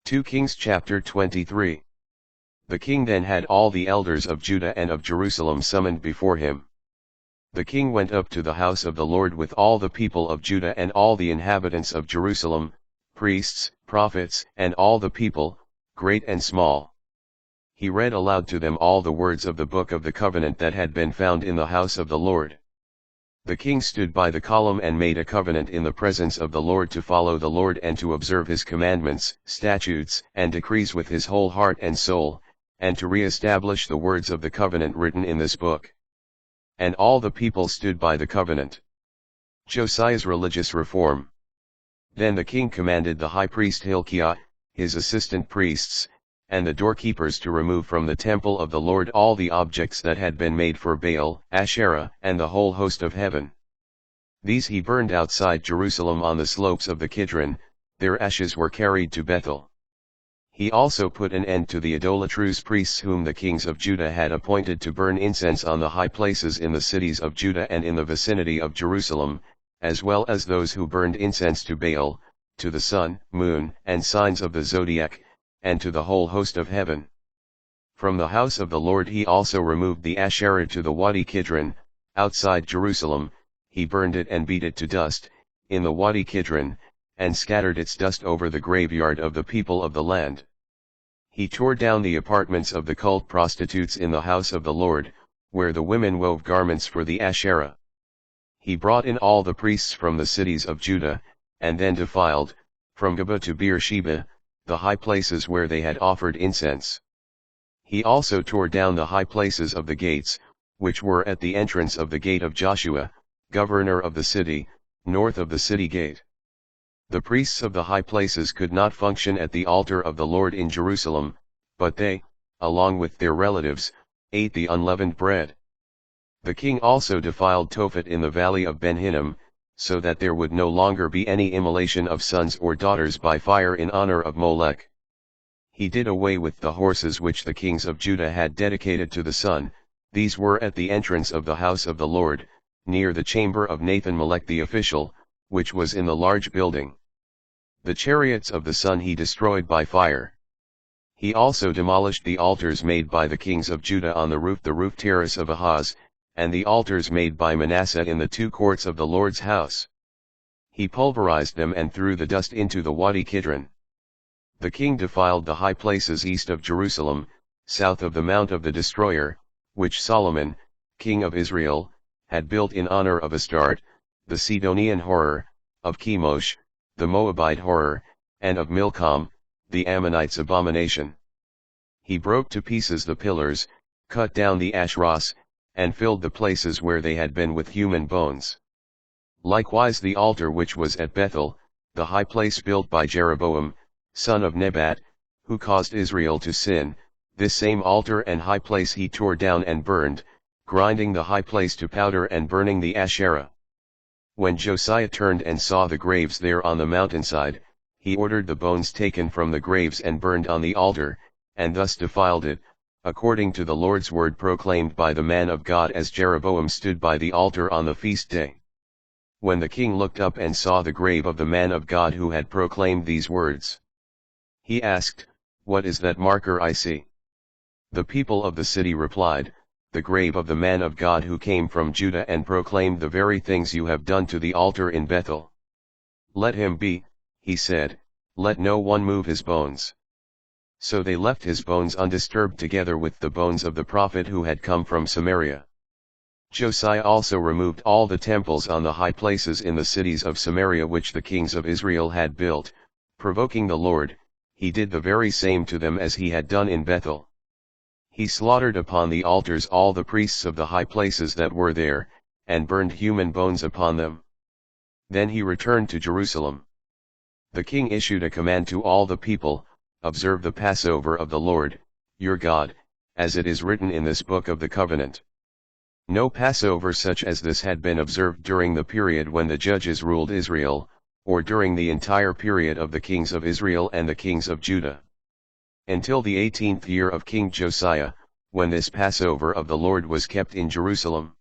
2 Kings chapter 23. The king then had all the elders of Judah and of Jerusalem summoned before him. The king went up to the house of the Lord with all the people of Judah and all the inhabitants of Jerusalem, priests, prophets, and all the people, great and small. He read aloud to them all the words of the book of the covenant that had been found in the house of the Lord. The king stood by the column and made a covenant in the presence of the Lord to follow the Lord and to observe his commandments, statutes, and decrees with his whole heart and soul, and to re-establish the words of the covenant written in this book. And all the people stood by the covenant. Josiah's religious reform. Then the king commanded the high priest Hilkiah, his assistant priests, and the doorkeepers to remove from the temple of the Lord all the objects that had been made for Baal, Asherah, and the whole host of heaven. These he burned outside Jerusalem on the slopes of the Kidron, their ashes were carried to Bethel. He also put an end to the idolatrous priests whom the kings of Judah had appointed to burn incense on the high places in the cities of Judah and in the vicinity of Jerusalem, as well as those who burned incense to Baal, to the sun, moon, and signs of the zodiac, and to the whole host of heaven. From the house of the Lord he also removed the Asherah to the Wadi Kidron, outside Jerusalem. He burned it and beat it to dust, in the Wadi Kidron, and scattered its dust over the graveyard of the people of the land. He tore down the apartments of the cult prostitutes in the house of the Lord, where the women wove garments for the Asherah. He brought in all the priests from the cities of Judah, and then defiled, from Geba to Beersheba, the high places where they had offered incense. He also tore down the high places of the gates, which were at the entrance of the gate of Joshua, governor of the city, north of the city gate. The priests of the high places could not function at the altar of the Lord in Jerusalem, but they, along with their relatives, ate the unleavened bread. The king also defiled Tophet in the valley of Ben Hinnom, so that there would no longer be any immolation of sons or daughters by fire in honor of Molech. He did away with the horses which the kings of Judah had dedicated to the sun. These were at the entrance of the house of the Lord, near the chamber of Nathan-Melech the official, which was in the large building. The chariots of the sun he destroyed by fire. He also demolished the altars made by the kings of Judah on the roof terrace of Ahaz, and the altars made by Manasseh in the two courts of the Lord's house. He pulverized them and threw the dust into the Wadi Kidron. The king defiled the high places east of Jerusalem, south of the Mount of the Destroyer, which Solomon, king of Israel, had built in honor of Astarte, the Sidonian horror, of Chemosh, the Moabite horror, and of Milcom, the Ammonites' abomination. He broke to pieces the pillars, cut down the Asheros, and filled the places where they had been with human bones. Likewise the altar which was at Bethel, the high place built by Jeroboam, son of Nebat, who caused Israel to sin, this same altar and high place he tore down and burned, grinding the high place to powder and burning the Asherah. When Josiah turned and saw the graves there on the mountainside, he ordered the bones taken from the graves and burned on the altar, and thus defiled it, according to the Lord's word proclaimed by the man of God as Jeroboam stood by the altar on the feast day. When the king looked up and saw the grave of the man of God who had proclaimed these words, he asked, "What is that marker I see?" The people of the city replied, "The grave of the man of God who came from Judah and proclaimed the very things you have done to the altar in Bethel." "Let him be," he said, "let no one move his bones." So they left his bones undisturbed together with the bones of the prophet who had come from Samaria. Josiah also removed all the temples on the high places in the cities of Samaria which the kings of Israel had built, provoking the Lord. He did the very same to them as he had done in Bethel. He slaughtered upon the altars all the priests of the high places that were there, and burned human bones upon them. Then he returned to Jerusalem. The king issued a command to all the people, "Observe the Passover of the Lord, your God, as it is written in this book of the covenant." No Passover such as this had been observed during the period when the judges ruled Israel, or during the entire period of the kings of Israel and the kings of Judah. Until the 18th year of King Josiah, when this Passover of the Lord was kept in Jerusalem.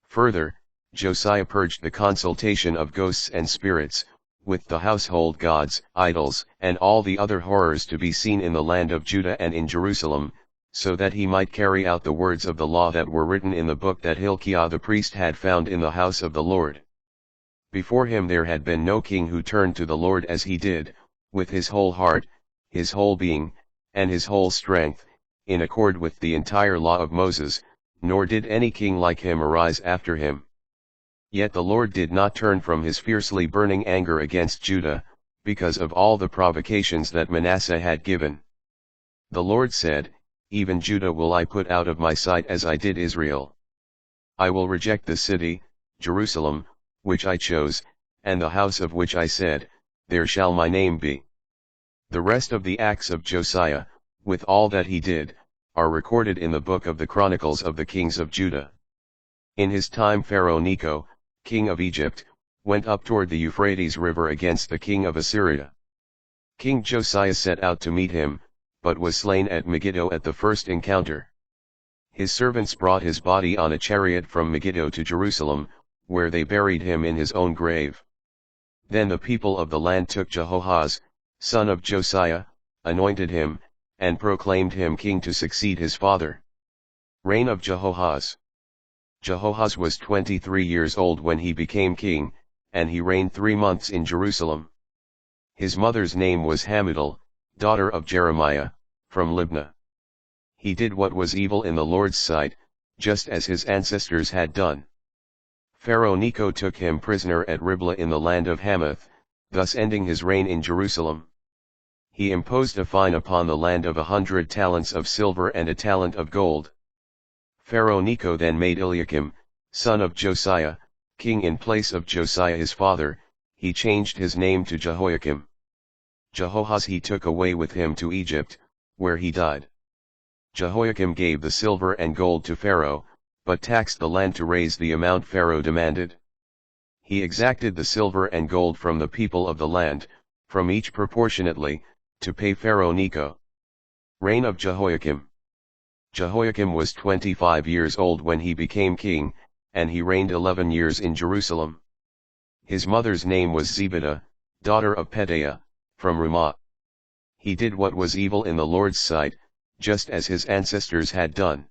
Further, Josiah purged the consultation of ghosts and spirits, with the household gods, idols, and all the other horrors to be seen in the land of Judah and in Jerusalem, so that he might carry out the words of the law that were written in the book that Hilkiah the priest had found in the house of the Lord. Before him there had been no king who turned to the Lord as he did, with his whole heart, his whole being, and his whole strength, in accord with the entire law of Moses, nor did any king like him arise after him. Yet the Lord did not turn from his fiercely burning anger against Judah, because of all the provocations that Manasseh had given. The Lord said, "Even Judah will I put out of my sight as I did Israel. I will reject the city, Jerusalem, which I chose, and the house of which I said, there shall my name be." The rest of the acts of Josiah, with all that he did, are recorded in the book of the Chronicles of the Kings of Judah. In his time Pharaoh Necho, king of Egypt, went up toward the Euphrates River against the king of Assyria. King Josiah set out to meet him, but was slain at Megiddo at the first encounter. His servants brought his body on a chariot from Megiddo to Jerusalem, where they buried him in his own grave. Then the people of the land took Jehoahaz, son of Josiah, anointed him, and proclaimed him king to succeed his father. Reign of Jehoahaz. Jehoahaz was 23 years old when he became king, and he reigned 3 months in Jerusalem. His mother's name was Hamutal, daughter of Jeremiah, from Libnah. He did what was evil in the Lord's sight, just as his ancestors had done. Pharaoh Necho took him prisoner at Riblah in the land of Hamath, thus ending his reign in Jerusalem. He imposed a fine upon the land of 100 talents of silver and a talent of gold. Pharaoh Necho then made Eliakim, son of Josiah, king in place of Josiah his father. He changed his name to Jehoiakim. Jehoahaz he took away with him to Egypt, where he died. Jehoiakim gave the silver and gold to Pharaoh, but taxed the land to raise the amount Pharaoh demanded. He exacted the silver and gold from the people of the land, from each proportionately, to pay Pharaoh Necho. Reign of Jehoiakim. Jehoiakim was 25 years old when he became king, and he reigned 11 years in Jerusalem. His mother's name was Zebidah, daughter of Pedaiah, from Ramah. He did what was evil in the Lord's sight, just as his ancestors had done.